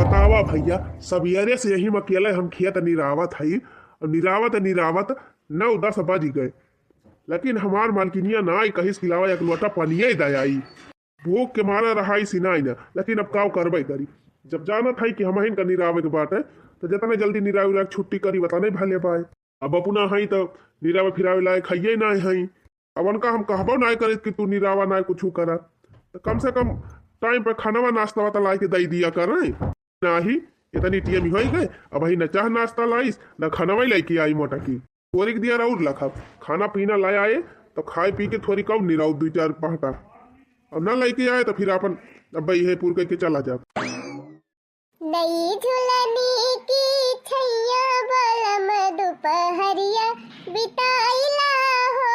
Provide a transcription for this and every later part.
बतावा भैया, सवेरे से यही में अकेले हम खेत निरावत हई, निरावत 9-10 बज गए, लेकिन हमार मालकिनिया ना आई कहीं खिलावा एक लोटा पनिया दयाई। भूख के मारा रहाई सिनाई ना, लेकिन अब काव करबे करी। जब जाना था कि हम का निरावे के बाटे तो जितना जल्दी निरावे छुट्टी करी बता नहीं भले पाए। अब अपना हई तो निरावे फिरावे लायक खाइए ना हई। अब उनका हम कहबो ना करे कि तू निरावा ना कुछ करा, तो कम से कम टाइम पर खाना नाश्ता वाता ला के दे दिया कर ना ही। इतनी टीएम हो गए, अब ही न चाह नाश्ता लाइस न खाना लेके आई मोटा की थोड़ी दिया और लखा खाना पीना लाए आए तो खाए पी के थोड़ी कम निराव 2-4 पहटा। अब ना लेके आए तो फिर अपन अब भाई है पूर करके चला जा। नई झुलनी की छैया बलम दोपहरिया बिताइला हो।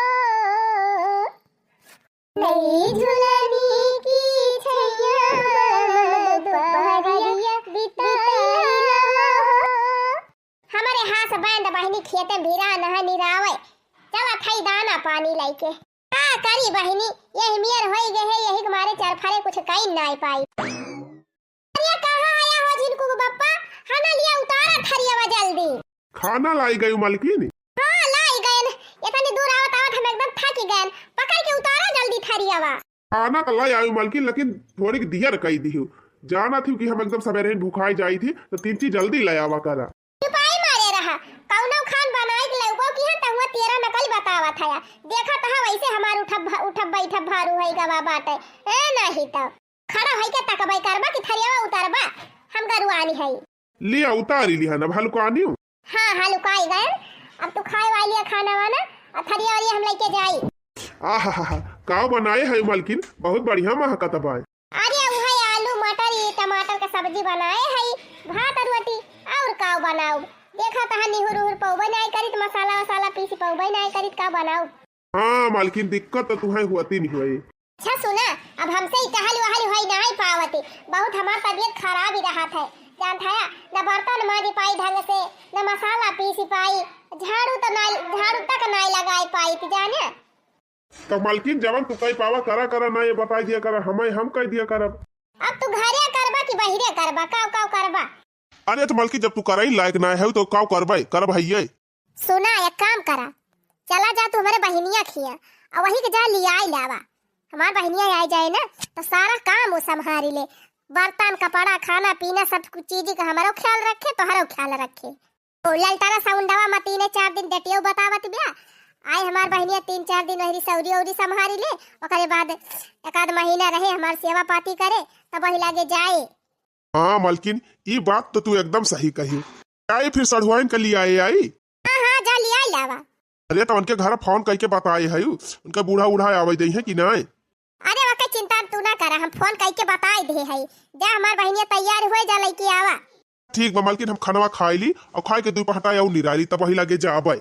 नई झुलनी की छैया बलम दोपहरिया बिताइला हो। हमारे हाथ बांध बहनी खेते भीरा नहा निरावे चला थाई दाना पानी लाइके का करी बहनी यही मियर होई गए है, यही हमारे चरफरे कुछ कहीं ना पाई। अरे कहां आया हो जिनको बप्पा, खाना लिया उतारा थरियावा जल्दी। खाना लाई गई मालकिन? हां लाई गए, इतनी दूर आवत आवत हम एकदम थक गए, पकड़ के उतारा जल्दी थरियावा। खाना तो लाई आई मालकिन, लेकिन थोड़ी दियर कही दी जाना थी कि हम एकदम सवेरे भूखाई जाई थी तो 3 चीज जल्दी ले आवा करा। सिपाही मारे रहा कौनो खान बनाए के लउको की है तहुआ तेरा नकल बतावा था। देखा तहा वैसे हमार उठब बैठब भारू है गवा बाटे ए नहीं तो खड़ा है के तकबई करबा कि थरियावा उतारबा, हम गरुआनी है लिया उतारी लिया ना हलुकानी। हां हलुकाई गए, अब तू खाए वाली खाना वाना और थरिया वाली हम लेके जाई। आहा काव बनाए है मालकिन, बहुत बढ़िया महकत बा। अरे वही आलू मटर ये टमाटर का सब्जी बनाए है, भात और रोटी और काव बनाओ। देखा तहा निहुर पौबे नहीं करित, मसाला वसाला पीसी पौबे नहीं करित, का बनाओ। हां मालकिन दिक्कत तो तुम्हें हुआती नहीं हुई। अच्छा सुना, अब हमसे ही टहल वहल होई नहीं पावती, बहुत हमार तबीयत खराब ही रहा था जान था। न बर्तन माजी पाई ढंग से, न मसाला पीसी पाई, झाड़ू तक नहीं लगाई पाई थी जाने। तो मालकिन जवन तू कई पावा करा ना ये बताई दिया करा, हम कह दिया करब। अब तू घरे करबा कि बहिरे करबा, काव करबा? अरे तो मालकिन जब तू कराई लायक ना है तो काव करबे करब हइये। सुना एक काम करा, चला जा तू हमारे बहनिया खिया और वही के जा लिया आई लावा। हमार बहनिया आ जाए ना तो सारा काम वो संभारी ले, बर्तन कपड़ा खाना पीना सब कुछ चीज का हमारो ख्याल रखे, तोहरो ख्याल रखे। तो ललतारा साउंडवा मती ने 4 दिन डटियो बतावत बिया आए हमार बहनिया 3-4 दिन वही सौरी औरी संभारी ले, ओकरे बाद एक आध महीना रहे हमार सेवा पाती करे तब वही लागे जाए। हाँ मालकिन ये बात तो तू एकदम सही कही। आई फिर सढ़ुआइन के लिए आए आई। हां जा लिया लावा। अरे तो उनके घर फोन करके बताए है, उनका बूढ़ा उड़ा आवे दे है कि नहीं? अरे वके चिंता तू ना करा, हम फोन करके बताए दे है। जा हमार बहनिया तैयार होए जा लइके आवा। ठीक बा मालकिन, हम खाना खाई ली और खाए के 2 पहटा और निराली तब वही लगे जाबे।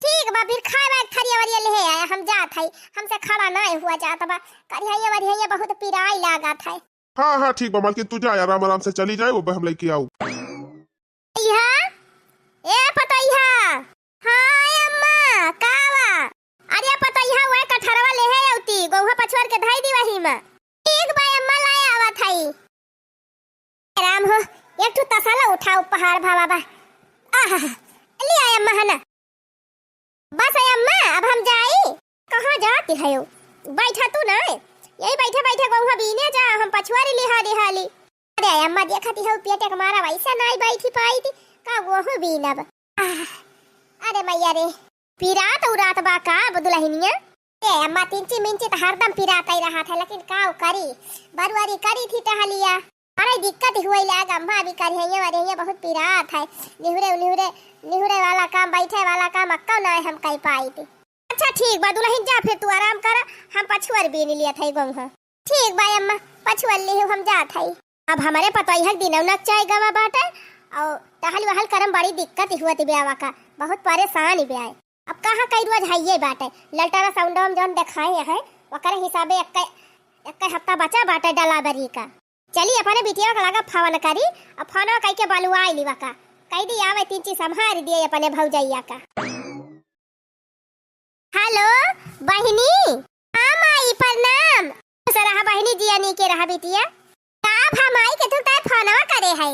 ठीक बा फिर खाए थरिया वरिया ले आया, हम जात है, हमसे खड़ा नहीं हुआ जात बा, करिया वरिया बहुत पिराई लागत है। हाँ ठीक बा मालकिन, तू जा आराम से चली जाए, वो हम लेके आऊ। ए पतैया, हाय अम्मा कावा, अरे पतैया वो कठरवा ले है औती गौहा पछवार के धाई दी वही में। ठीक बा अम्मा लाए आवत है। राम हो एक ठो तसला उठाओ पहाड़ भावा बा। आहा ले आया अम्मा है ना, बस अम्मा अब हम जाई। कहां जाती है यो, बैठा तू ना यही बैठे गौहा बीने जा, हम पछवारी लिहा देहाली। अरे अम्मा देखती है पेटे के मारा वैसा नहीं बैठी पाई थी का वो बीनब। अरे मैया रे पिरात उरात बा का बदुलहिनिया। ए अम्मा 3 मिनट तो हरदम पिरात ही रहा था, लेकिन काव करी बरवारी करी थी टहलिया, अरे दिक्कत हुई लाग अम्मा भी करी है ये बहुत पिरात है। निहुरे वाला काम बैठे वाला काम अक्का नहीं हम कह पाई थी। अच्छा ठीक बा दुल्हन जा फिर तू आराम कर, हम पछुआर बीन लिया था गौहा। ठीक बा अम्मा पछुआर ले हम जात है। अब हमारे पतोई दिनौना चाय गवा बाटे और टहल वहल करम बड़ी दिक्कत हुआ थी ब्यावा का, बहुत परेशान ही ब्याह। अब कहाँ कई रोज है बाटे ललटारा साउंडम जोन दिखाए है वकर हिसाबे एक हफ्ता बचा बाटे डलाबरी का। चली अपने बिटिया का लगा फोन करी, अब फोन कई के बलुआई ली वका कई दी आवे 3 चीज संभार दिए अपने भौजैया का। हेलो बहिनी, हां माई प्रणाम। सराहा बहिनी जिया नी के रहा बिटिया, आप हम आई के तू काय फोनवा करे है।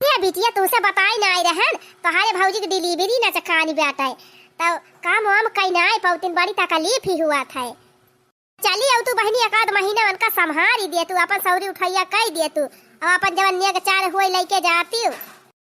ये बिटिया तुमसे बताई ना आई रहन तोहारे भौजी की डिलीवरी ना चकानी बेटा है तो काम वाम कई ना आई पौतिन बड़ी तकलीफ ही हुआ था। चली अब तू बहनी एक आध महीना उनका संभाल ही दिए तू अपन सौरी उठैया कह दिए तू अब अपन जवन निया के चार हुए लेके जाती हूँ।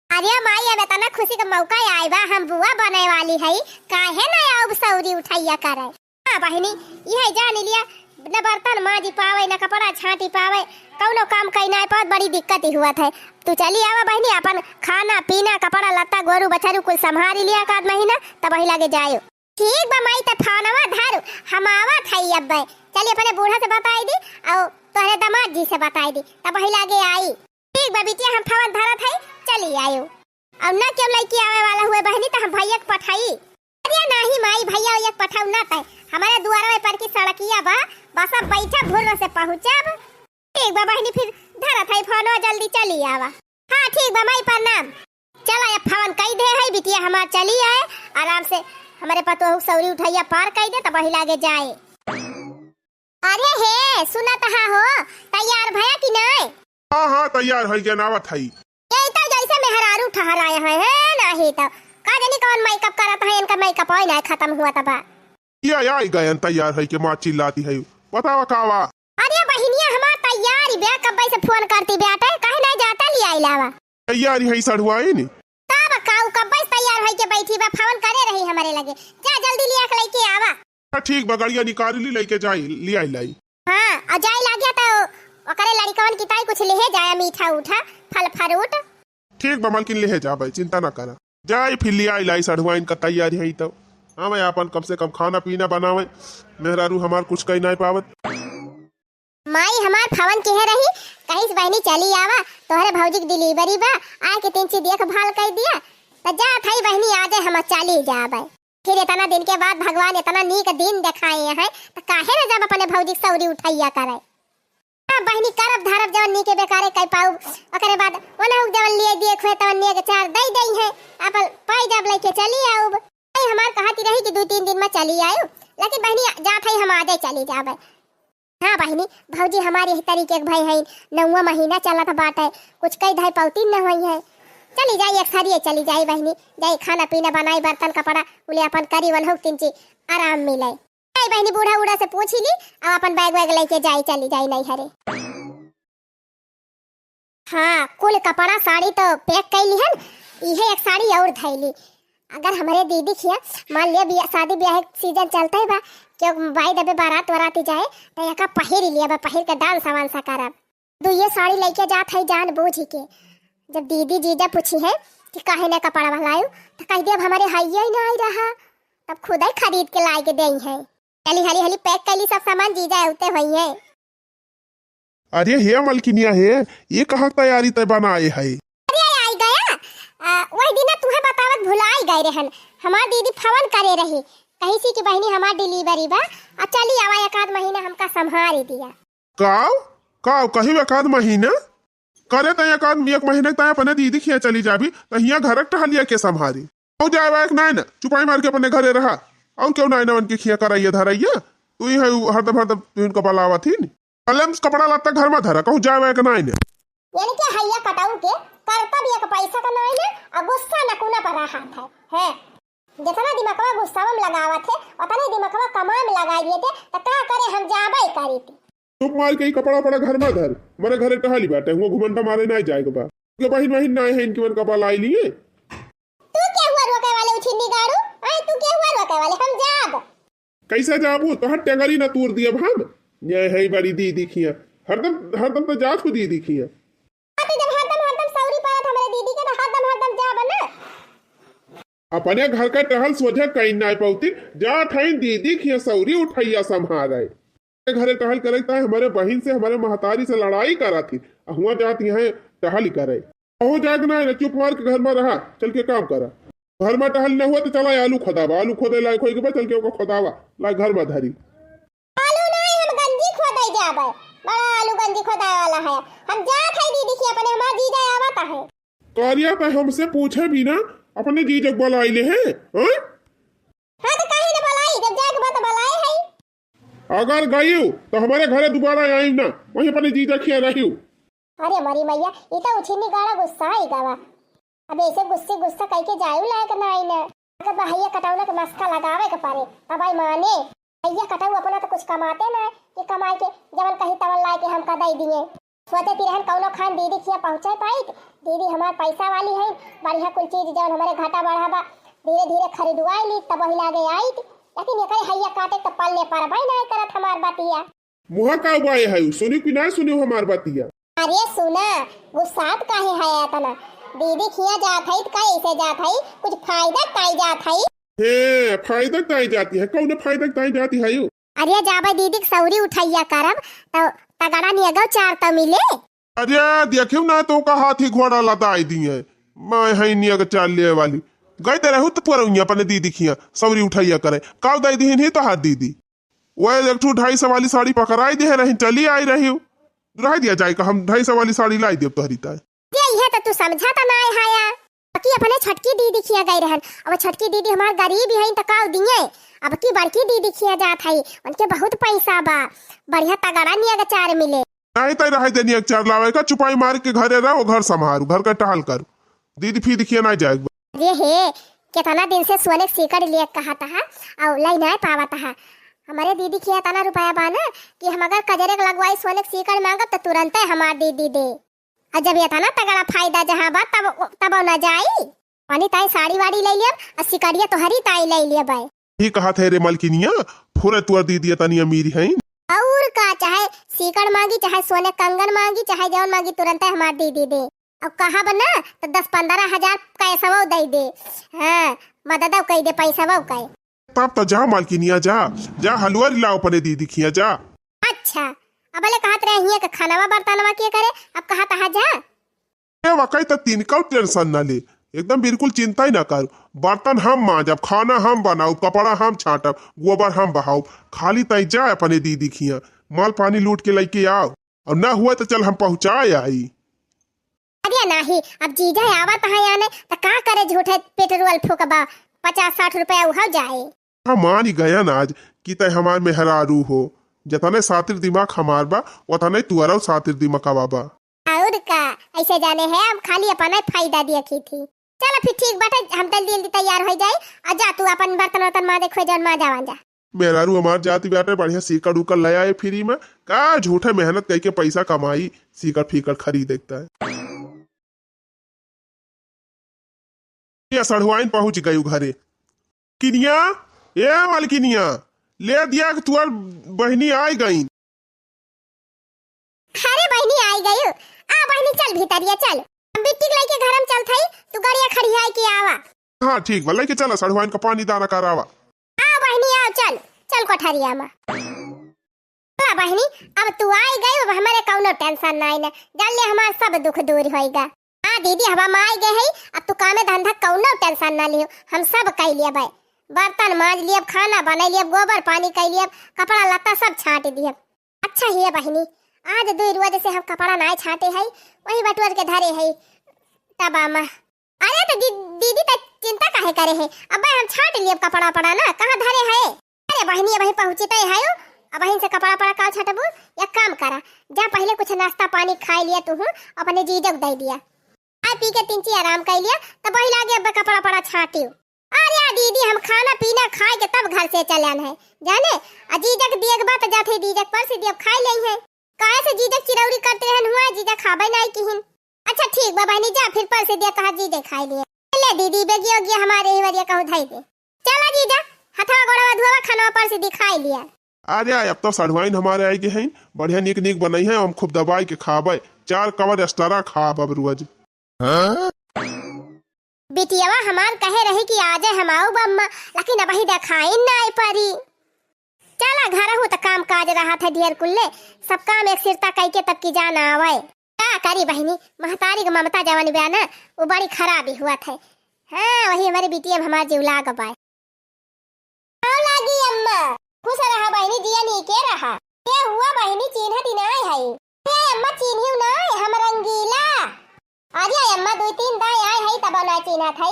अरे माई अब इतना खुशी का मौका आए बा हम बुआ बने वाली है काहे ना अब सौरी उठैया करे। हाँ बहनी यह जान लिया न बर्तन माजी पावे न कपड़ा छाटी पावे कौनो काम कई ना बहुत बड़ी दिक्कत ही हुआ था। तू चली आवा बहनी अपन खाना पीना कपड़ा लत्ता गोरू बछरू कुल संभाल लिया एक आध महीना तब वही लगे जायो। ठीक बा माई त फोनवा धर हम आवा थई अब चलिए अपने बूढ़ा से बताई दी और तोहरे दामाद जी से बताई दी तब वही लगे आई। ठीक बा बिटिया हम फोन धरा थई चली आयो अब ना क्यों लड़की आवे वाला हुए बहनी तो हम भैया के पठाई। अरे नहीं माई भैया एक पठाऊ ना तय हमारे द्वारा पर की सड़किया बा बस अब बैठा भोर से पहुंचब। ठीक बा बहनी फिर धरा थई फोन जल्दी चली आवा। हाँ ठीक बा माई प्रणाम। चला अब फोन कई दे है बिटिया हमार चली आए आराम से हमारे पतो सौरी उठैया पार कई दे तब वही लागे जाए। अरे हे सुना तहा हो तैयार भया कि नहीं? हाँ हाँ तैयार है जनावत है। यही तो जैसे मेहरारू ठहराया है नहीं तो का जानी कौन मेकअप करत है इनका मेकअप होई ना खत्म हुआ तबा। ये आई गयन तैयार है कि माँ चिल्लाती है बतावा कावा। अरे बहिनिया हमार तैयारी बे कब से फोन करती बेटा काहे ना जाता लिया आइलावा। तैयारी है सड़ुआई नी तब काऊ कब से तैयार है के बैठी बा फोन करे रही हमारे लगे जा जल्दी लिया के लेके आवा। ठीक बगड़िया निकाल ली लेके जाई लिया लाई। हां आ जाई लागिया तो ओकरे लड़कवन की ताई कुछ लेहे जाया मीठा उठा फल फ्रूट। ठीक बा मालकिन लेहे जा भाई चिंता ना करा जाई फिर लिया लाई सड़ुआ इनका तैयारी है तो हाँ मैं अपन कम से कम खाना पीना बनावे मेहरारू हमार कुछ कही नहीं पावत। माई हमार फवन कह रही कहीं से बहनी चली आवा तोहरे भौजी की डिलीवरी बा आ के तीन सी देखभाल कर दिया तो जा थई बहनी आ जाए हम चली जाबे। फिर इतना दिन के बाद भगवान इतना नीक दिन दिखाए हैं तो काहे ना जब अपने भौजी सौरी उठैया करे। हां बहनी करब धरब जवन नीके बेकारे कई पाऊ ओकरे बाद ओनहु जवन लिए दिए खोए तवन निये के चार दई दई है अपन पाई जब लेके चली आऊ। भाई हमार कहती रही कि 2-3 दिन में चली आऊ लेकिन बहनी जा थई हम आ जाए चली जाबे। हाँ बहनी भौजी हमारी इस तरीके के भाई है 9वां महीना चला था बात है कुछ कई धाई पौती न हुई है। चली जाई अक्सरिये चली जाई बहनी जाई खाना पीना बनाई बर्तन कपड़ा उले अपन करी वन हो तीन चीज आराम मिले। जाई बहनी बूढ़ा उड़ा से पूछ ली अब अपन बैग वैग लेके जाई चली जाई नहीं हरे। हाँ कुल कपड़ा साड़ी तो पैक कैली है इहे एक साड़ी और धैली अगर हमारे दीदी खिया मान लिया शादी ब्याह सीजन चलता है बा क्यों भाई दबे बारात वराती जाए तो यका पहिर लिया बा पहिर के डांस वांस करब। दो ये साड़ी लेके जात है जान बूझ के जब दीदी जीजा पूछी है कि काहे ने कपड़ा लायो तो कह दिया हमारे हाइया ही ना आई रहा तब खुद ही खरीद के ला के देई है। चली हली हली पैक कैली सब सामान जीजा होते हुई है। अरे हे मलकिनिया है ये कहाँ तैयारी तय बनाए है। अरे आई गया वही दिन तुम्हें बतावत भुलाई गए रहन हमार दीदी फोन करे रही कही सी कि बहनी हमार डिलीवरी बा आ चली आवा एक आध महीना हमका संभाल दिया। काव काव कही एक आध महीना करे तय एक महीने तय अपने दीदी खिया चली जाबी तो हिया घर टहलिया के संभारी हो जाए ना ना चुपाई मार के अपने घरे रहा और क्यों ना न के खिया कराइया धराइया तू ही हरदम हरदम तू इनका बलावा थी कलम कपड़ा लाता घर में धरा कहूँ जाए ना यानी कि हैया कटाऊ के करता भी एक पैसा का नहीं है और गुस्सा न कुना पर रहा है जितना दिमागवा गुस्सा में लगावा थे उतना दिमागवा कमा में लगाइए थे तो क्या करे हम जाबे करी थी। तुम मार के कपड़ा पड़ा घर में धर मेरे घरे टहली बैठे हुआ घुमंडा मारे नहीं जाएगा बा के बहिन वहिन नहीं है इनकी मन कपड़ा लाई लिए। तू क्या हुआ रोके वाले उछिन्नी गाड़ू आई तू क्या हुआ रोके वाले हम जाब कैसे जाबू तो हट टेंगरी ना तूर दिया हम ये है बड़ी दीदी खिया हरदम तो जात को दीदी खिया तो जब हरदम सौरी पात हमारे दीदी के तो हरदम जाब ना अपने घर का टहल सोझा कहीं नहीं पौती जात है दीदी खिया सौरी उठैया संभाल घरे टहल करे हमारे बहन से हमारे महतारी से लड़ाई करा थी हुआ जाती है टहल करे हो जागना है चुप मार के घर में रहा चल के काम करा घर में टहल न हुआ तो चला आलू खोदावा आलू खोदे लायक होई के बाद चल के ओको खोदावा ला घर में धरी आलू नहीं हम गंजी खोदाई जाबे बड़ा आलू गंजी खोदाई वाला है हम जात है दीदी की अपने हमार जीजा आवता है कार्या पे हमसे पूछे भी ना अपने जीजा बुलाई ले हैं हां तो काहे न बुलाई जब जाके बात बुलाई है अगर गई तो हमारे घरे दोबारा आई ना वहीं अपने जीजा खिया रही अरे मरी मैया ये तो उछिनी गाड़ा गुस्सा आई गावा। अब ऐसे गुस्से गुस्सा कह के जायू लायक ना आई ना अगर भैया कटाऊ के मस्का लगावे के पारे तब आई माने भैया कटाऊ अपना तो कुछ कमाते ना कि कमाई के जवन कहीं तवन लाए के हम कदई दिए सोचे ती रहन कौनो खान दीदी खिया पहुंचे पाई दीदी हमार पैसा वाली है बढ़िया कुल चीज जवन हमारे घाटा बढ़ावा धीरे धीरे खरीदवाई ली तब वही लागे आई लेकिन ये करे हैया काटे तो पल्ले पर भाई ना करत हमार बातिया मुहा का बाय है सुनी कि ना सुनी हमार बातिया। अरे सुना गुस्सात काहे है इतना दीदी खिया जात है का ऐसे जात है कुछ फायदा ताई जात है हे फायदा ताई जाती है कौन फायदा ताई जाती है यू। अरे जाबे दीदी के सौरी उठाइया करब तो तगड़ा नियगो चार तो मिले। अरे देखियो ना तो का हाथी घोड़ा लदाई दिए मैं है नियग चाल ले वाली गई ते रहू तो पर अपने दीदी खिया सौरी उठाइया करे काव दाई दी नहीं तो हाथ दीदी वह एक 250 वाली साड़ी पकड़ाई दी है नहीं चली आई रही हूँ रह दिया जाए का हम 250 वाली साड़ी लाई दी तोहरी ताई ये तो तू समझा तो ना हाया कि अपने छटकी दीदी खिया गई रहन अब छटकी दीदी हमार गरीब है तो काव दिए अब की बड़की दीदी खिया जात है उनके बहुत पैसा बा बढ़िया तगड़ा नियग चार मिले नहीं तो रह देनी एक चार लावे का चुपाई मार के घरे रहो घर संभारू घर का टहल करू दीदी फी दिखिए ना जाएगा। अरे हे कितना दिन से सोने सीकड़ लिए कहा था और लाई ना पावा था हमारे दीदी खिया तना रुपया बाना कि हम अगर कजरे लगवाई सोने सीकड़ मांगब तो तुरंत हमार दीदी दे और जब ये था ना तगड़ा फायदा जहाँ बात तब न जाई पानी ताई साड़ी वाड़ी ले लिया और सिकड़िया तो हरी ताई ले लिया भाई ही कहा थे रे मलकिनिया फुरे तुअर दीदी तनी अमीर है और का चाहे सीकड़ मांगी चाहे सोने कंगन मांगी चाहे जौन मांगी तुरंत हमार दीदी दे और कहा बना तो 10-15 हजार कैसा वो दे दे हाँ मदद कही दे पैसा वो कहे तब तो जा मालकिनिया जा हलवा लाओ अपने दीदी खिया जा। अच्छा अब ले कहत रही है खानावा बर्तनवा के करे अब कहा तहा जा ए वकई तो तिनका टेंशन ना ले एकदम बिल्कुल चिंता ही ना कर बर्तन हम मांजब खाना हम बनाऊ कपड़ा हम छाटब गोबर हम बहाऊ खाली तय जा अपने दीदी खिया माल पानी लूट के लेके आओ और ना हुआ तो चल हम पहुँचाए आई। अरे नहीं अब जीजा आवा तहा आने तो का करे झूठे पेट्रोल फूकबा 50-60 रुपया उहा जाए। हाँ मान ही गया ना आज कि तय हमार मेहरारू हो जतने सातिर दिमाग हमार बा उतने तुअरा सातिर दिमाग बा और का ऐसे जाने है हम खाली अपना फायदा देखी थी चलो फिर ठीक बाटे हम जल्दी तैयार हो जाए और जा तू अपन बर्तन वर्तन माँ देखो जौन माँ जावा जा मेहरारू हमार जाती बाटे बढ़िया सीकर उकर ले आए फ्री में का झूठे मेहनत करके पैसा कमाई सीकर फीकर खरीद देखता है। ये सड़ुआइन पहुंच गई घरे किनिया ए मालकिनिया ले दिया कि तुअर बहनी आई गई। अरे बहनी आई गई आ बहनी चल भीतरिया चल हम बिट्टी लेके घर में चल थई तू गाड़िया खड़ी है कि आवा। हाँ ठीक भले के चला सड़ुआइन का पानी दाना करावा आ बहनी आओ चल चल कोठरिया में बहनी अब तू आई गई अब हमारे कौनो टेंशन नहीं ना जान ले हमार सब दुख दूर होएगा। हाँ दीदी हवा में आई गए है अब तू काम धंधा कौनो टेंशन ना लियो हम सब कर लिया भाई बर्तन मांज लिया खाना बना लिया गोबर पानी कर लिया कपड़ा लत्ता सब छाट दिया। अच्छा ही है बहनी आज 2 रोज से हम कपड़ा नहीं छाटे है वही बटुअर के धरे है तब आमा अरे तो दीदी तो चिंता काहे करे है अब हम छाट लिए कपड़ा पड़ा ना कहाँ धरे है। अरे बहनी वही पहुँचते है अब वहीं से कपड़ा पड़ा का छाटबू या काम करा जा पहले कुछ नाश्ता पानी खा लिया तू अपने जीजक दे दिया आ पी के 3 आराम कर लिया तब वही लागे अब कपड़ा पड़ा छाटी। अरे दीदी हम खाना पीना खाए के तब घर से चलन है जाने जीजक दिए बात जाते जीजक पर से दिए खा ले है काहे से जीजक चिरौरी करते रहन हुआ जीजक खाबे नहीं किहिन। अच्छा ठीक बा बहनी जा फिर पर से दिया कहा जीजक खाई लिए ले दीदी बेगियो गया हमारे ही वरिया कहू धाई दे चला जीजा हथवा गोड़वा धोवा खाना पर से दिखाई लिया। अरे अब तो सड़ुआइन हमारे आई के हैं बढ़िया निक निक बनाई है हम खूब दबाई के खाबे 4 कवर एक्स्ट्रा खाब अब रोज। बिटियावा हमार कहे रही कि आज हम आओ बम्मा लेकिन अब ही दिखाई ना आई परी चला घर हूँ तो काम काज रहा था ढेर कुल्ले सब काम एक सिरता कह के तब की जान आवे क्या करी बहनी महतारी का ममता जवानी बयाना वो बड़ी खराबी हुआ था। हाँ वही हमारी बिटिया हमारे जीवला गबाए लागी अम्मा खुश रहा बहनी दिया नहीं के रहा क्या हुआ बहनी चिन्ह दिन आए है अम्मा चिन्हियो ना हम रंगीला अरे अम्मा 2-3 दाई आए है तब ना चिन्हा था।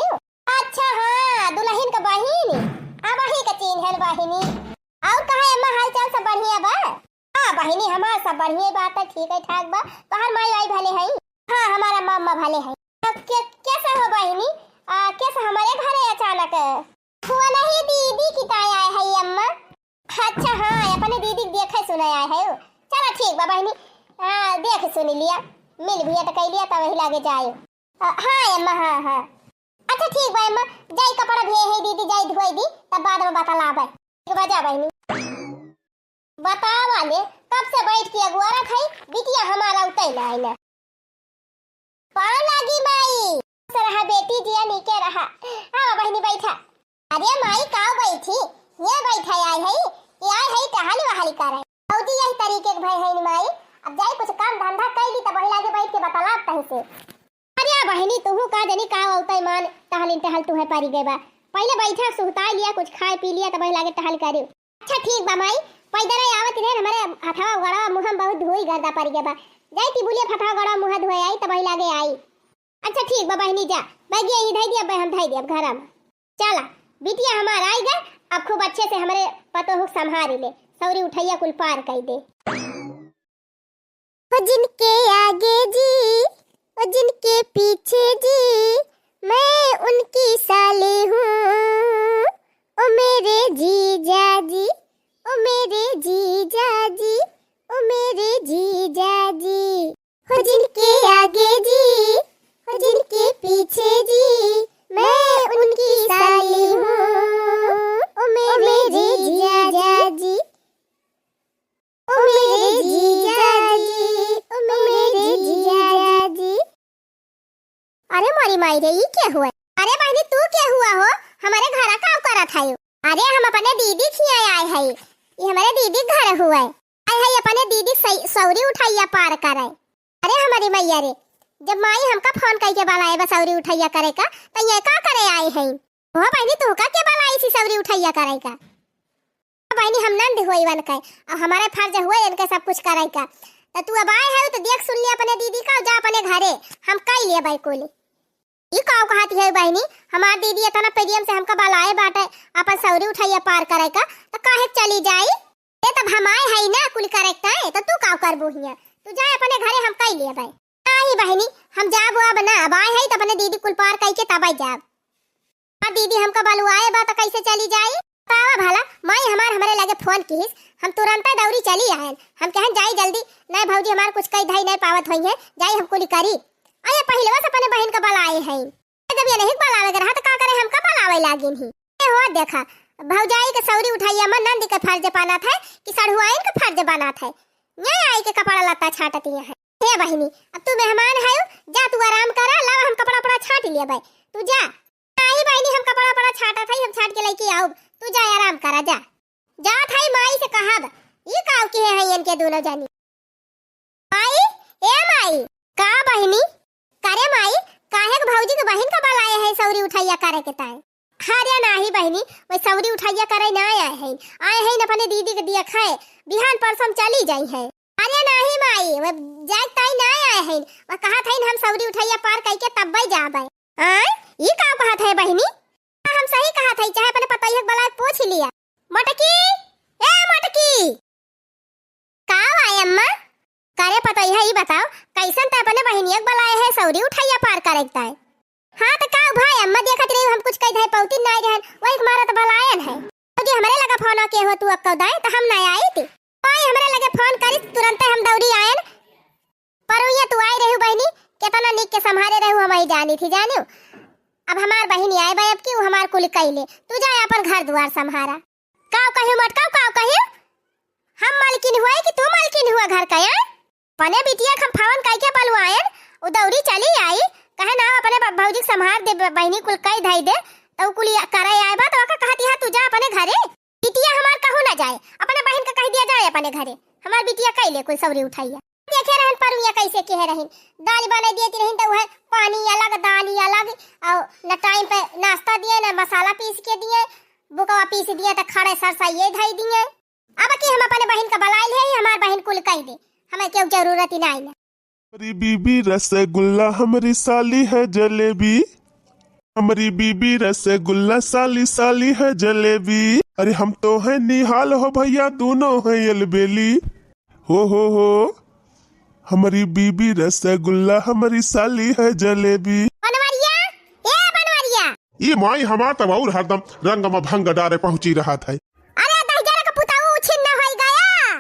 अच्छा हाँ दुल्हन का बहिनी अब ही का चिन्हन बहिनी और कहा अम्मा हाल चाल सब बढ़िया बा। हाँ बहिनी हमार सब बढ़िया बात है, ठीक है ठाक बा। तोहार माई आई भले है? हाँ हमारा मम्मा भले है। कैसे हो बहनी? कैसे हमारे घरे अचानक हुआ? नहीं दीदी की ताई आए है अम्मा। अच्छा हाँ अपने दीदी देखे सुने आए है। चलो ठीक बा बहनी, देख सुन लिया, मिल भी तो कह लिया तब वही लागे जाए। हाँ अम्मा हाँ हाँ अच्छा ठीक बा अम्मा, जाई कपड़ा भी है दीदी, जाई धोई दी तब बाद में बता लाबे। ठीक बा जा बहनी। बता वाले कब से बैठ के अगुआरा खाई बिटिया हमारा उतई ना आइना। पार लागी माई रहा बेटी जिया नीचे रहा। हाँ बहनी बैठा। अरे माई काव बैठी ये बैठा आए है कि आए है टहली वहाली कर है औदी यही तरीके के भाई है नी माई। अब जाई कुछ काम धंधा कर ली तब वही लागे बैठ के बतला तही से। अरे बहनी तू का जनी का औतई मान टहल टहल तू है पारी गए बा। पहले बैठा सुहता लिया कुछ खाए पी लिया तब वही लागे टहल करे। अच्छा ठीक बा माई, पैदल आवत रहे हमारे हथवा गड़ा मुंह बहुत धोई गर्दा पड़ गया बा। जाई बोलिए फटा गड़ा मुंह धोए आई तब वही लागे आई। अच्छा ठीक बा बहनी जा बैग यही धई दिया हम धई दिया घर में। चला बिटिया हमारा आई गए, अब खूब अच्छे से हमारे पतो हो संभाल ले, सौरी उठैया कुल पार कर दे। जिनके आगे जी और जिनके पीछे जी मैं उनकी साली हूँ। ओ मेरे जीजा जी, ओ मेरे जीजा जी, ओ मेरे जीजा जी। हो जिनके आगे जी हो जिनके पीछे जी मैं उनकी साली हूँ। ओ मेरे जीजा जी, ओ मेरे जीजा जी, ओ मेरे जीजा जी। अरे मोरी माई रे ये क्या हुआ? अरे बहनी तू क्या हुआ हो? हमारे घर का करा था यो। अरे हम अपने दीदी खिया आए है, ये हमारे दीदी घर हुआ है। आए है अपने दीदी सौरी उठाइया पार करे। अरे हमारी मैया रे जब माई हमका फोन करके बुलाए बस सौरी उठाइया करे का तो ये का करे आए हैं? वो बहनी तू का के बुलाई सी सौरी उठाइया करे का? बहनी हम नंद होई वन के और हमारे फर्ज हुए इनके सब कुछ करे का। तो तू अब आए है तो देख सुन लिया अपने दीदी का, जा अपने घरे हम कह लिए भाई कोली। ये काव कहती है बहनी हमार दीदी इतना प्रेम से हमका बुलाए बाटे अपन सौरी उठाइया पार करे का तो काहे चली जाई? ए तब हम आए है ना कुल करेक्ट है तो तू काव करबू हिया? तू जा अपने घरे हम कह लिए भाई। नहीं बहनी हम जाब अब ना, अब आए है तो अपने दीदी कुल पार कह के तब जाब। और दीदी हमका बुलवाए बा तो कैसे चली जाई? बतावा भला माई हमारे लगे फोन कीस हम तुरंत दौड़ी चली आए। हम कहन जाई जल्दी नहीं भौजी हमार कुछ कई धई नहीं पावत होई है, जाई हम कुल करी। अरे पहले बस अपने बहन का बुलाए है, जब ये नहीं बुलावे रहा तो का करे हमका बुलावे लागिन ही। ए हो देखा भौजाई के सौरी उठाइया मन नंदी के फर्ज बना था कि सढ़ुआइन के फर्ज बना था। यही आई के कपड़ा लत्ता छाटती है। हे बहनी अब तू मेहमान है जा तू आराम करा, लाओ हम कपड़ा पड़ा छाट लिया भाई तू जा। नहीं बहनी हम कपड़ा पड़ा छाटा था हम छाट के लेके आओ, तू जा आराम करा जा। जा थाई माई से कहा ये काव के है इनके दोनों जानी। माई ए माई का बहनी करे माई काहे के भौजी के बहन का बुलाए है सौरी उठाइया करे के ताए? अरे नाही बहनी वो सौरी उठाइया करे ना आए हैं अपने दीदी के दिया खाए बिहान परसों चली जाई है। अरे नाही माई वो जाए ताई ना आए हैं, वो कहा था हम सौरी उठाइया पार करके तब ही जाबे। ये का बात है बहनी? हम सही कहा था, चाहे अपने पतैया के बुला पूछ लिया। मटकी ए मटकी का आए अम्मा करे पतैया ही बताओ कैसन त अपने बहनिया के बुलाए है सौरी उठाइया पार करे के ताए? हाँ तो का भाई अम्मा देखत रही हम कुछ कह दे पौती नहीं रहन वही हमारा तो बुलायन है। जो हमारे लगा फोन के हो तू अक्का दाए तो हम नहीं आई थी। भाई हमारे लगे फोन करी तुरंत हम दौड़ी आयन। पर ये तू आई रही बहनी कितना निक के संभाले रहू हम ही जानी थी जानियो। अब हमार बहनी आए भाई अब की हमार कुल कहले तू जा अपन घर द्वार संभारा। काव कहियो मत काव कहियो हम मालकिन हुआ कि तू मालकिन हुआ घर का? यार पने बिटिया हम फोन कह के बलवायन उ दौड़ी चली आई कहे ना अपने भौजी संभाल दे बहनी कुल कह धई दे तो कुल करे आए बा तो का कहती है तू जा अपने घरे। बिटिया हमार कहू ना जाए अपने बहन का कह दिया जाए अपने घरे, हमार बिटिया कह ले कुल सौरी उठाइया। देखे रहन परुया कैसे कह रहन दाल बना देती रहन तो वह पानी अलग दाल अलग और न टाइम पे नाश्ता दिए न मसाला पीस के दिए बुकवा पीस दिए तो खड़े सरसा ये धई दिए। अब की हम अपने बहन का बुलाइल है हमार बहन कुल कह दे हमें क्यों जरूरत ही नहीं। हमारी बीबी रसगुल्ला हमारी साली है जलेबी, हमारी बीबी रसगुल्ला साली साली है जलेबी। अरे हम तो है निहाल हो भैया दोनों है अलबेली। हो हमारी बीबी रसगुल्ला, हमारी साली है जलेबी। बनवरिया, ए बनवरिया। ये माई हमार तब और हरदम रंग में भंग डारे पहुंची रहा था। अरे दहजरा का पुताऊ छिन्न होई गया।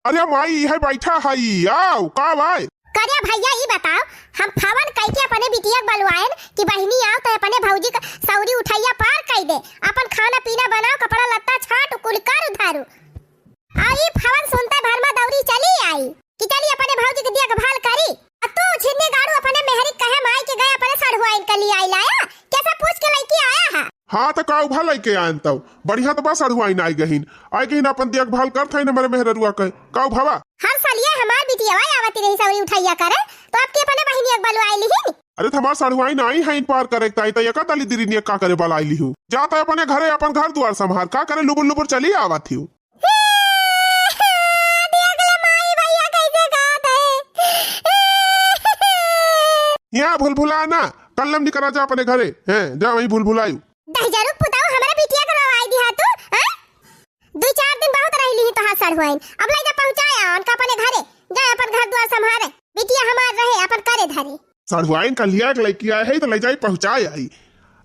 अरे माई है बैठा है, आओ का भाई। करिया भैया ये बताओ, हम फावन कह के अपने बिटिया बलवाएन कि बहिनी आओ तो अपने भौजी का सौरी उठाइया पार कह दे, अपन खाना पीना बनाओ, कपड़ा लत्ता छाट कुल कर उधारू। आई फावन सुनते भर में दौरी चली आई कि चली अपने भौजी के देखभाल करी। तू छिन्नी गाड़ू अपने मेहरी कहे माई के गए अपने सड़हुआइन के लिए आई लाया, कैसे पूछ के लेके आया है। हाँ तो का उभा लेके आयन तब बढ़िया तो बस अड़ुआइन आई गहीन अपन देखभाल करत है हमारे मेहररुआ के का उभावा। हर साल ये हमार बिटिया आवती रही सौरी उठाइया करे, तो आपके अपने बहिनी एक बलवाई ली। अरे तो हमार सड़ुआइन आई है पार करे तो ये का दली दिरी ने का करे बलाई ली हूँ, जाता है अपने घरे अपन घर द्वार संभाल का करे लुबुर लुबुर चली आवत हूँ। यहाँ भूल भुलाना कल लम निकला जा अपने घरे हैं, जा वही भूल भुलायू। दहजरू पुताऊ हमारा बिटिया का रवाई दिया तू, हैं? 2-4 दिन बहुत रही ली तो हाथ सड़हुआइन, अब ले जा पहुंचाया उनका अपने घरे, जा अपन घर द्वार संभाले, बिटिया हमार रहे अपन करे धरे। सड़हुआइन का लिया के लेके आए है तो ले जाई पहुंचाए आई,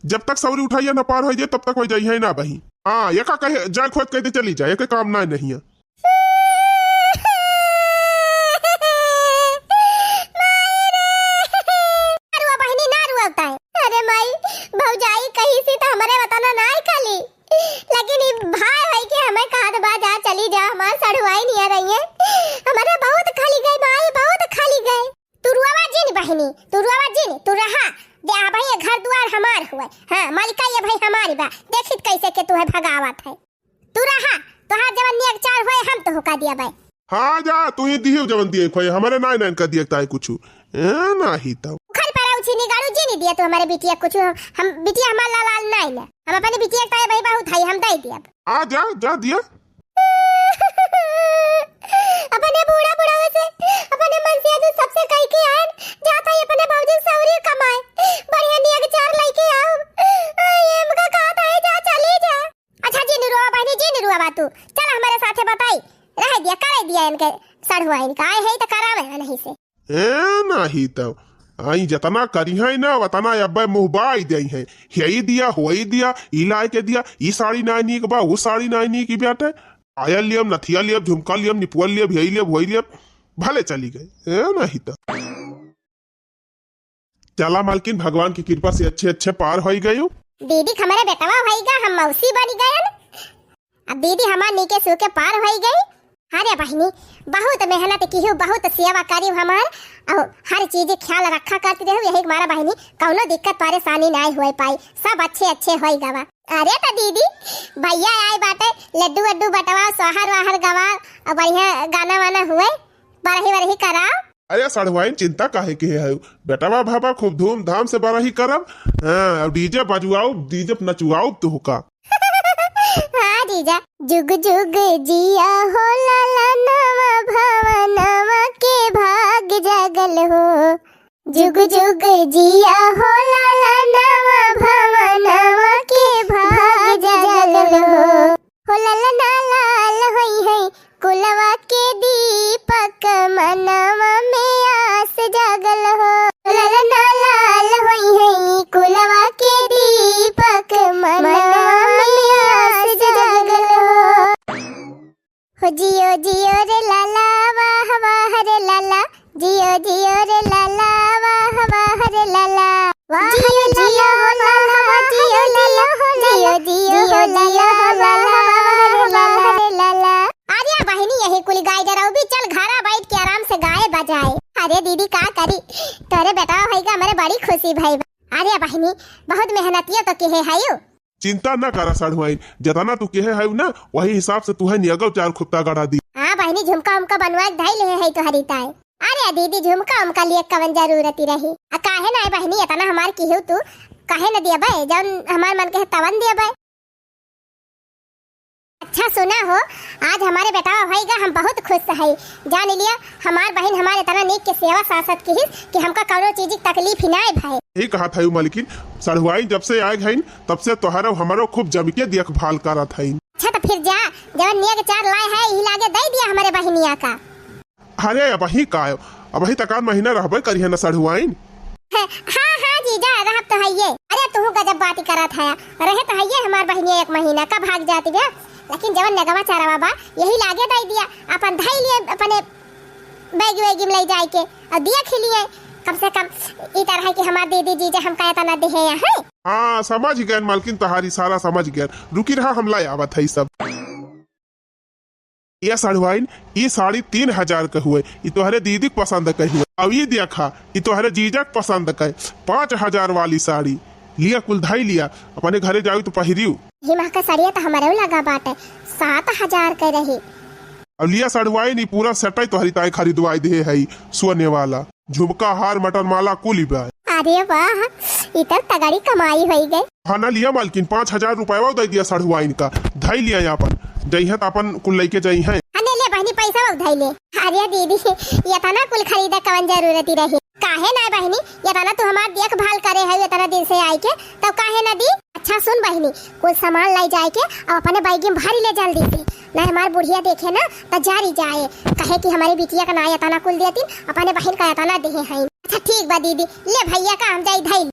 जब तक सौरी उठाइया न पार हो जाए तब तक हो जाई है ना बही। हाँ ये का कहे जाए खोज कहते चली जाए, एक काम ना नहीं है। अरे माई भौजाई कहीं से तो हमारे बताना ना ही खाली, लेकिन ये भाई है कि हमें कहा बा जा चली जा, हमारे सड़ुआई नहीं आ रही है, हमारे बहुत खाली गए माई, बहुत खाली गए। तू रुआवा जिन बहनी, तू रुआवा जिन, तू रहा दे आ भाई घर द्वार हमार हुए। हां मालिका ये भाई हमारी बा, देखित कैसे के तू है भगावत है, तू रहा तो हां जवन नियक चार होए हम तो होका दिया भाई। हाँ जा तू ही दियो जवन दिए खोए हमारे नाय नाय का दिया ताई कुछ ना ही तो खल पर उछनी गाड़ू जी दिया तो हमारे बिटिया कुछ, हम बिटिया हमारा लाल नहीं ना, हम अपने बिटिया का भाई बहुत है हम दे दिया। आ जा जा दिया अपने बूढ़ा बुढ़ावे से अपने मन से आज सबसे कह के आए जाता है अपने भौजी सौरी कमाए, बढ़िया नियक चार लेके आओ, ये मका कहता है जा चली जा। अच्छा जी निरुआ बहनी जी निरुआ बातू चल हमारे साथे बताई रह दिया कर दिया इनके सड़हुआइन का है तो करावे नहीं से नहीं तो आई जतना करी है ना वतना अब मुहबाई दे है, यही दिया होई दिया, ई लाए के दिया, ई साड़ी नानी के बा वो साड़ी नानी की बेटे, आया लियम नथिया लियम झुमका लियम निपुअल लियम यही लियम वही लियम भले चली गए। नहीं तो चला मालकिन भगवान की कृपा से अच्छे अच्छे पार हो गए। दीदी हमारे बेटवा भईगा हम मौसी बन गए, अब दीदी हमार नीके सो के पार हो गई। अरे बहनी बहुत मेहनत की हूँ, बहुत सेवा करी हमार और हर चीज ख्याल रखा करती रहो, यही हमारा बहनी कौनो दिक्कत परेशानी नहीं हो पाई, सब अच्छे अच्छे हो गवा। अरे तो दीदी भैया आए बाटे लड्डू वड्डू बटवा सोहर वाहर गवा और बढ़िया गाना वाना हुए बरही बरही कराओ। अरे सड़वाइन चिंता काहे के है बेटावा भाभा खूब धूमधाम से बरही करब, हाँ डीजे बजवाओ डीजे नचवाओ तो का। हाँ जीजा जुग जुग जिया हो लाला नवा भवनवा के भाग जागल हो, जुग जुग जिया हो लाला नवा भवनवा के भाग जागल हो लाला ना लाल होई है कुलवा के दीपक मनवा में आस जागल हो, लाला ना लाल होई है कुलवा के दीपक मनवा में आस जागल हो जियो जियो रे लाला वाह वाह रे लाला, जियो जियो रे लाला वाह वाह रे लाला, वाह रे जियो हो लाला जियो लाला जियो जियो हो लाला वाह रे लाला। अरे बहनी यही कुल गाय जराऊ भी चल घरा बैठ के आराम से गाय बजाए। अरे दीदी का करी तोरे बेटा होइगा हमारे बड़ी खुशी भाई। अरे बहनी बहुत मेहनतिया तो के है, चिंता न करा सड़वाइन, जतना तू के है ना वही हिसाब से तू है नियगल चार खुत्ता गड़ा दी। हाँ बहनी झुमका उमका बनवा धाई ले है तो हरिताए। अरे दीदी झुमका उमका लिए कवन जरूरती रही, काहे ना बहनी इतना हमार की हो तू काहे न दिया भाई जब हमार मन के तवन दिया भाई। अच्छा सुना हो आज हमारे बेटा भाईगा हम बहुत खुश है, जान लिया हमार बहन हमारे इतना नेक के सेवा सासत की कि हमका कौनो चीज की तकलीफ ही ना है भाई। यही कहा था मालिकिन सड़वाइन जब से आए गई तब से तोहरा हमारो खूब जमके देखभाल करा था। अच्छा तो फिर जा जब नियक चार लाए है ही लागे दे दिया हमारे बहनिया का। अरे अब ही का अब ही तकान महीना रहबे करिए न सढ़ुआइन। हाँ हाँ जीजा रहब तो है ये। अरे तू गजब बात करत है, रहे तो है ये हमार बहनिया 1 महीना का भाग जाती बे, लेकिन जवन नगवा चारा बाबा यही लागे दई दिया अपन धई लिए अपने बैग वैग में ले जाए के और दिया खिलिए कम से कम ई तरह की हमार दीदी जीजा हम का तना दे है। हाँ समझ गए मालकिन, तहारी सारा समझ गए। रुकी रहा हम लाई आवत है सब। ये सड़वाइन ये साड़ी 3000 के हुए, ये तोहरे दीदी के पसंद के हुए। अब ये देखा ये तोहरे जीजा के पसंद के 5000 वाली साड़ी लिया, कुल धाई लिया, अपने घरे जाऊ तो पहिरियू। हिमा का साड़िया तो हमारे लगा बाटे 7000 के रही। अब लिया सड़वाइन ये पूरा सेटाई तोहरी ताई खरीदवाई दे है, सोने वाला झुमका हार मटन माला कुल बा। अरे वाह इतर तगड़ी कमाई हो गई। हाँ ना लिया मालकिन 5000 रुपया दे दिया सड़वाइन का, धाई लिया अपन जइहे तो अपन कुल लेके जाई है। अने ले बहनी पैसा उधाई ले। अरे दीदी ये तना कुल खरीदा कवन जरूरत ही रही, काहे ना बहनी ये तना तू हमार देखभाल करे है इतना दिन से आई के, तब काहे ना दी। अच्छा सुन बहनी कुछ सामान लाई जाए के और अपने बैग में भारी ले जल्दी से, ना हमार बुढ़िया देखे ना तो जारी जाए कहे कि हमारी बिटिया का ना तना कुल देती अपने बहन का तना दे है। अच्छा ठीक बा दीदी, ले भैया का हम जाई धाई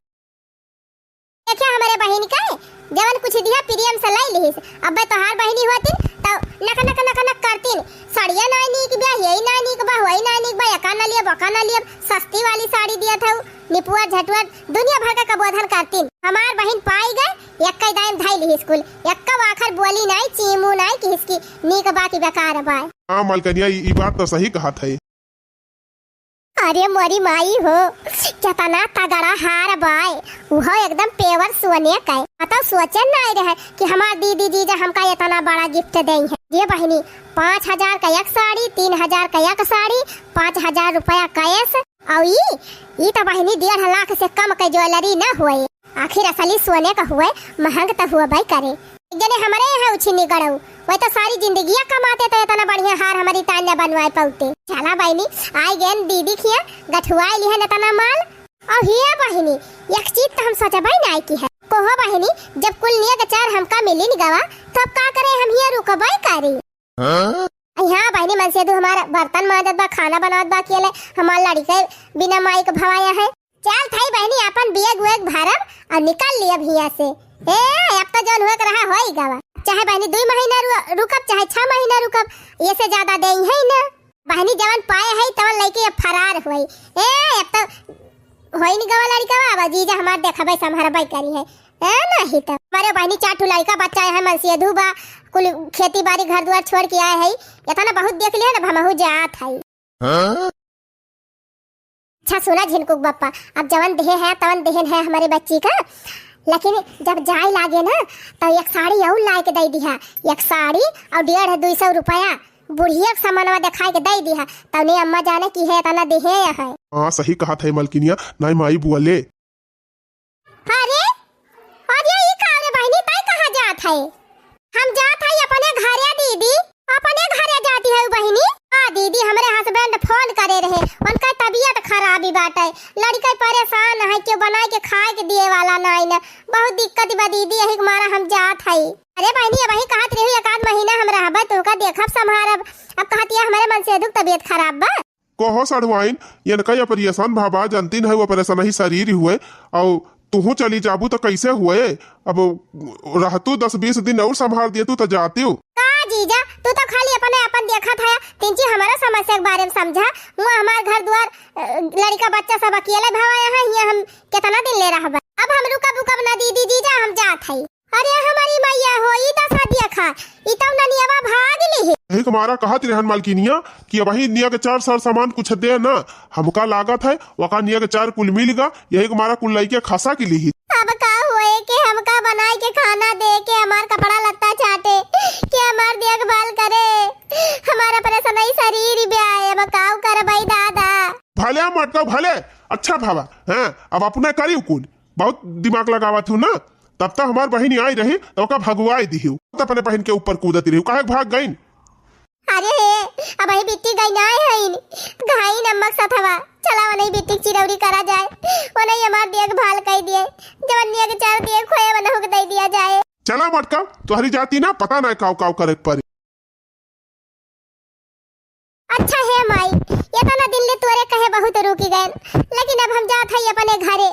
देखे हमारे बहन का जवन कुछ दिया प्रियम से लाई लिहिस। अब तोहार बहनी होती तो नक नक नक नक करतीन साड़िया ना नीक बा, यही ना नीक बा, वही ना नीक बा, एका ना लिया बका ना लिया, सस्ती वाली साड़ी दिया था निपुआ झटुआ दुनिया भर का कबोधन करतीन। हमार बहन पाई गए एक दाम धाई लिहिस कुल, एक आखर बोली नहीं चीमू नहीं कि इसकी नीक बा की बेकार बा। हां मालकनिया ये बात तो सही कहा था। अरे मोरी माई हो कितना तगड़ा हार बाय, वो एकदम पेवर सोने का है। मतलब सोचन नहीं रहे कि हमार दीदी जीजा हमका इतना बड़ा गिफ्ट देंगे। ये बहनी 5000 का एक साड़ी, 3000 का एक साड़ी, 5000 रुपया कैश और ये तो बहनी 1.5 लाख से कम के ज्वेलरी न हुए। आखिर असली सोने का हुए महंग तो हुआ भाई करे। जने हमारे यहाँ उछनी गड़ऊ वही तो सारी जिंदगियां कमाते तो इतना बढ़िया हार हमारी तान्या बनवाए पाते। चला बहनी आई गेन दीदी खिया गठुआई ली है तना माल। और हिया बहनी एक चीज तो हम सोचबई नहीं की है कोहो बहनी जब कुल निया के 4 हमका मिली नहीं गवा तो अब का करे हम हिया रुकबई करी। यहाँ बहनी मन से दो हमारा बर्तन माजत बा, खाना बनावत बा, केले हमार लड़के बिना माई के भवाया है। चल थाई बहनी अपन बेग वेग भरब और निकल लिया हिया से। अब तो जौन हुए रहा होई गवा, चाहे बहनी 2 महीना रुकब चाहे 6 महीना रुकब, ये से ज्यादा देई है ना। बहनी जवन पाए है तवन लइके अब फरार होई। अब तो होई नहीं गवा लड़का बाबा जीजा हमार देखबई संभारबई करी है नहीं तो हमारे बहनी 4 लड़का बच्चा है मनसिया धुबा कुल खेती बाड़ी घर द्वार छोड़ के आए है, इतना बहुत देख लिया ना हमहु जात है। अच्छा सुना झिनकुक बप्पा अब जवन देह है तवन देहन है हमारे बच्ची का, लेकिन जब जाए लागे ना तो एक साड़ी और ला के दे दिया, एक साड़ी और 150-200 रुपया बुढ़िया सामानवा दिखाई के दे दिया, तब ने अम्मा जाने की है तना देहे है। हाँ सही कहा था मलकिनिया नहीं माई बुआ ले। अरे अरे ये कारे बहनी ताई कहां जात है? हम जात है अपने घरे दीदी, अपने घरे जाती है बहनी। हां दीदी हमारे हस्बैंड फोन करे रहे, उनका तबीयत खराबी बाटे, लड़का परेशान है क्यों बनाए के खाए के दिए वाला नहीं ना, बहुत दिक्कत बा दीदी यही मारा हम जात है। अरे बहनी अब ही कहत रही 1 महीना हम रहबे तोका देखब संभारब, अब कहतिया हमारे मन से दुख तबीयत खराब बा। कोहो सड़वाइन ये न कई परेशान भाबा जानती है वो परेशान ही शरीर हुए और तू चली जाबू तो कैसे हुए, अब रहतू 10-20 दिन और संभाल दिए तू तो जाती हूँ। जीजा तू तो खाली अपने अपन देखा था तीन हमारा समस्या के बारे में समझा, वो हमार घर द्वार लड़का बच्चा सब अकेले भवाया है, ये हम कितना दिन ले रहा। अब हम रुकब ना दीदी जीजा हम जात है। अरे हमारी मैया हो ई दशा देखा ई तो ननियावा भाग ली। यही हमारा कहत रहन मालकिनिया कि वही निया के 4 साल सामान कुछ दे ना हमका लागत है वका निया के 4 कुल मिलगा, यही हमारा कुल लइके खसा की ली। अब का हुए के हमका बनाए के खाना दे के हमार कपड़ा लत्ता चाटे के हमार देखभाल करे, हमारा परेशान शरीर ब्याए अब काऊ करबई दादा। भले मटका भले अच्छा भावा हैं अब अपने करी कुल बहुत दिमाग लगावा थू ना, तब तक हमार बहनी आई रही तो का भगवाई दिहू तो अपने बहन के ऊपर कूदती रही काहे भाग गई। अरे अब ही बिट्टी गई ना है घाई नमक सथवा चला वो नहीं बिट्टी चिरौरी करा जाए, वो नहीं हमार देखभाल कर दिए जवनिया के 4 दिए खोए बना हो के दे दिया जाए। चला मटका तुम्हारी जाती ना पता ना काव काव करे पर। अच्छा है माई बहुत रुकी गए, लेकिन अब हम जात हई अपने घरे।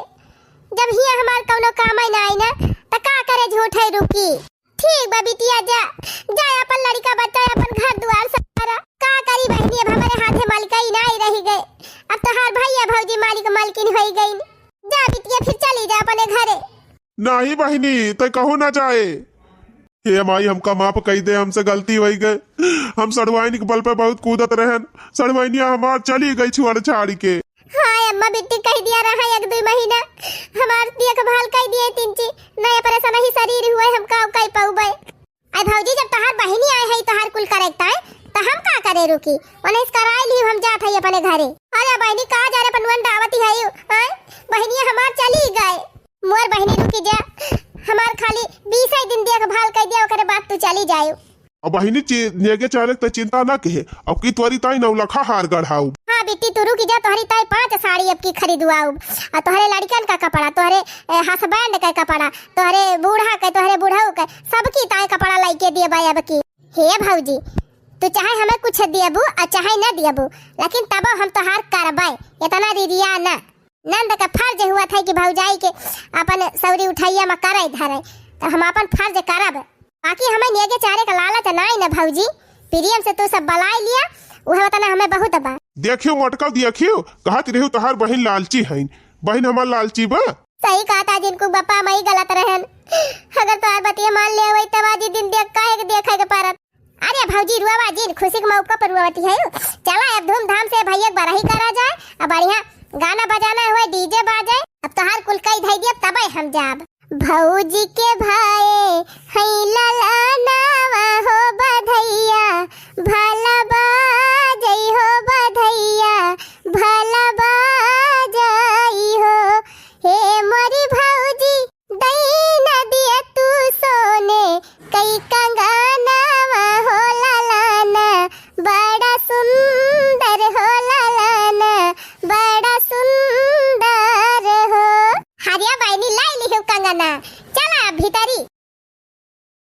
जब हिया हमार कौनो काम ना आई ना त का करे झूठ है रुकी। ठीक बा बिटिया, जा जा अपन लड़का बच्चा अपन घर दुआर सारा का करी बहनी। अब हमारे हाथे मालिकाई ना ही रही गए, अब तो हर भैया भौजी मालिक मालकिन हो गई। जा बिटिया फिर चली जा अपने घरे। नहीं बहनी तो कहू ना जाए। हे माई हमका माफ कही दे, हमसे गलती हो गई। हम सड़वाइनी के बल पे बहुत कूदत रहन, सड़वाइनिया हमार चली गई छुआड़ छाड़ के। हाय अम्मा बिट्टी कह दिया रहा एक दो महीना हमार देखभाल कह दिए तीन ची नया परेशान ही शरीर हुए हम का कह पाऊबे। आई भौजी जब तहार बहिनी आए है तहार कुल करेक्ट है त हम का करे रुकी ओने इस कराई ली हम जात है अपने घरे। अरे बहिनी का जा रे पनवन दावती है हां बहिनी हमार चली गए। मोर बहिनी रुकी जा, हमार खाली 20 दिन देखभाल कह दिया ओकरे बाद तू चली जायो। अब बहिनी नेगे चारे त चिंता ना कहे, अब की त्वरी ताई नौलखा हार गढ़ाऊ। हां बिट्टी तू रुकी जा, तोहरी ताई 5 साड़ी अब की खरीदवाऊ। आ तोहरे लड़कन का कपड़ा, तोहरे हस्बैंड का कपड़ा, तोहरे बूढ़ा का, तोहरे बुढ़ऊ का, सबकी ताई कपड़ा लाइके दिए बाय अब की। हे भौजी तू चाहे हमें कुछ दियबू और चाहे न दियबू, लेकिन तब हम तोहार करबै, इतना रिरिया ना। नंद का फर्ज हुआ था कि भौजाई के अपन सौरी उठाइया में करे धरे, तो हम अपन फर्ज करब। बाकी हमें नेगे चारे का लालच नहीं न भौजी, प्रियम से तू सब बलाई लिया वह बताना हमें बहुत बा। देखियो मोटका देखियो कहत रहू तहार बहन लालची है, बहन हमार लालची बा। सही कहा था जिनको बापा मई गलत रहन, अगर तोहार बतिया मान ले वही तब आज दिन देख काहे के देखे के परत। अरे भौजी रुआवा जिन खुशी के मौका पर रुआवती है, चला अब धूमधाम से भैया बराही करा जाए, अब बढ़िया गाना बजाना हुआ डीजे बाजे। अब तोहार कुल कई धई दिया तबे हम जाब। भौजी के भाई हई ललनावा हो बधैया, भला बाजई हो बधैया, भला बाजई हो। हे मोरी भौजी दई न दिया तू सोने, कई कंगनावा हो ललना, बड़ा सुंदर हो ललना, बड़ा सुंदर हो। हरिया बहनी लाई ली कंगना, चला भीतरी।